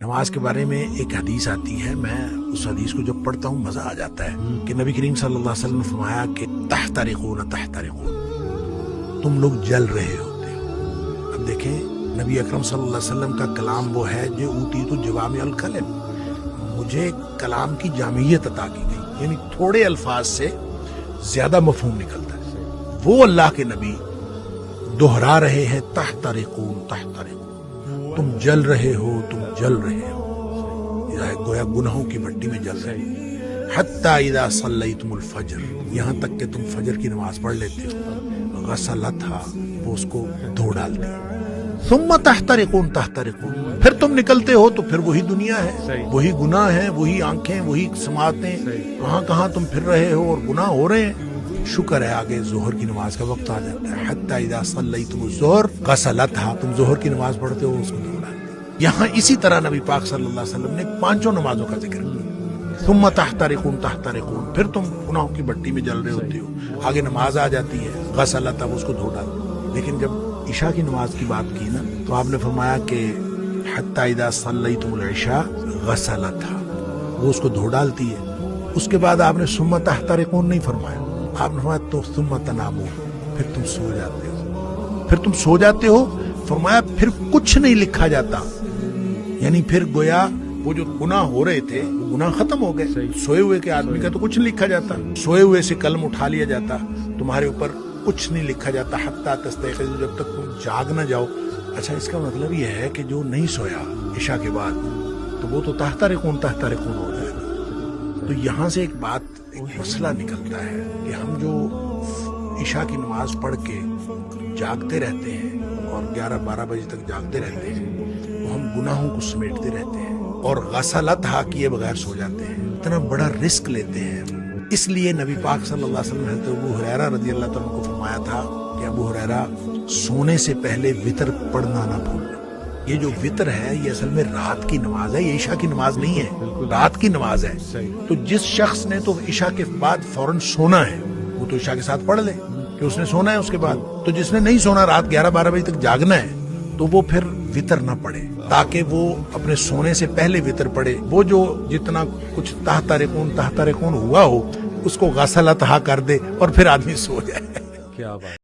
نماز کے بارے میں ایک حدیث آتی ہے، میں اس حدیث کو جب پڑھتا ہوں مزہ آ جاتا ہے کہ نبی کریم صلی اللہ علیہ وسلم نے فرمایا کہ تحترقون تحترقون، تم لوگ جل رہے ہوتے ہو۔ اب دیکھیں نبی اکرم صلی اللہ علیہ وسلم کا کلام وہ ہے جو اوتیت جوامع الکلم، مجھے کلام کی جامعیت عطا کی گئی، یعنی تھوڑے الفاظ سے زیادہ مفہوم نکلتا ہے۔ وہ اللہ کے نبی دہرا رہے ہیں تحترقون تحترقون، تم جل رہے ہو، تم جل رہے ہو، گویا گناہوں کی بھٹی میں جل رہے ہو۔ حتی اذا صلیتم الفجر، یہاں تک کہ تم فجر کی نماز پڑھ لیتے ہو، غسلتھا، وہ اس کو دھو ڈالتے ہو۔ ثم تحترقون تحترقون، پھر تم نکلتے ہو تو پھر وہی دنیا ہے، وہی گناہ ہے، وہی آنکھیں، وہی سماعتیں، کہاں کہاں تم پھر رہے ہو اور گناہ ہو رہے ہیں۔ شکر ہے آگے ظہر کی نماز کا وقت آ جاتا ہے۔ حتی اذا صلیتم الظہر غسلتھا، تم ظہر کی نماز پڑھتے ہو، اس کو دھو ڈالتے ہو۔ یہاں اسی طرح نبی پاک صلی اللہ علیہ وسلم نے پانچوں نمازوں کا ذکر کیا۔ ثم تحترقون تحترقون، پھر تم گناہوں کی بھٹی میں جل رہے ہوتے ہو، آگے نماز آ جاتی ہے، غسلتھا، اس کو دھو ڈالتے ہو۔ لیکن جب عشاء کی نماز کی بات کی نا تو آپ نے فرمایا کہ حتی اذا صلیتم العشاء غسلتھا، وہ اس کو دھو ڈالتی ہے۔ اس کے بعد آپ نے ثم تحترقون نہیں فرمایا، آپ نے فرمایا تو ثم تنامون، پھر تم سو جاتے ہو، پھر تم سو جاتے ہو۔ فرمایا پھر کچھ نہیں لکھا جاتا، یعنی پھر گویا وہ جو گناہ ہو رہے تھے وہ گناہ ختم ہو گئے۔ سوئے ہوئے کے آدمی کا تو کچھ نہیں لکھا جاتا، سوئے ہوئے سے قلم اٹھا لیا جاتا، تمہارے اوپر کچھ نہیں لکھا جاتا حتی تستيقظوا، جب تک تم جاگ نہ جاؤ۔ اچھا، اس کا مطلب یہ ہے کہ جو نہیں سویا عشاء کے بعد تو وہ تو تحترقون تحترقون ہو جائے گا۔ تو یہاں سے ایک مسئلہ نکلتا ہے کہ ہم جو عشاء کی نماز پڑھ کے جاگتے رہتے ہیں اور 11-12 بجے تک جاگتے رہتے ہیں، وہ ہم گناہوں کو سمیٹتے رہتے ہیں اور غسلتھا کیے بغیر سو جاتے ہیں، اتنا بڑا رسک لیتے ہیں۔ اس لیے نبی پاک صلی اللہ علیہ وسلم نے حضرت ابو ہریرہ رضی اللہ تعالیٰ عنہ کو فرمایا تھا کہ ابو ہریرہ سونے سے پہلے وتر پڑھنا نہ بھولنا۔ یہ جو وتر ہے یہ اصل میں رات کی نماز ہے، یہ عشاء کی نماز نہیں ہے، رات کی نماز ہے۔ تو جس شخص نے تو عشاء کے بعد فوراً سونا ہے وہ تو عشاء کے ساتھ پڑھ لے کہ اس نے سونا ہے اس کے بعد۔ تو جس نے نہیں سونا، رات 11-12 بجے تک جاگنا ہے، تو وہ پھر وتر نہ پڑھے تاکہ وہ اپنے سونے سے پہلے وتر پڑھے۔ وہ جو جتنا کچھ تحترقون تحترقون ہوا ہو اس کو غسلتھا کر دے اور پھر آدمی سو جائے۔ کیا بات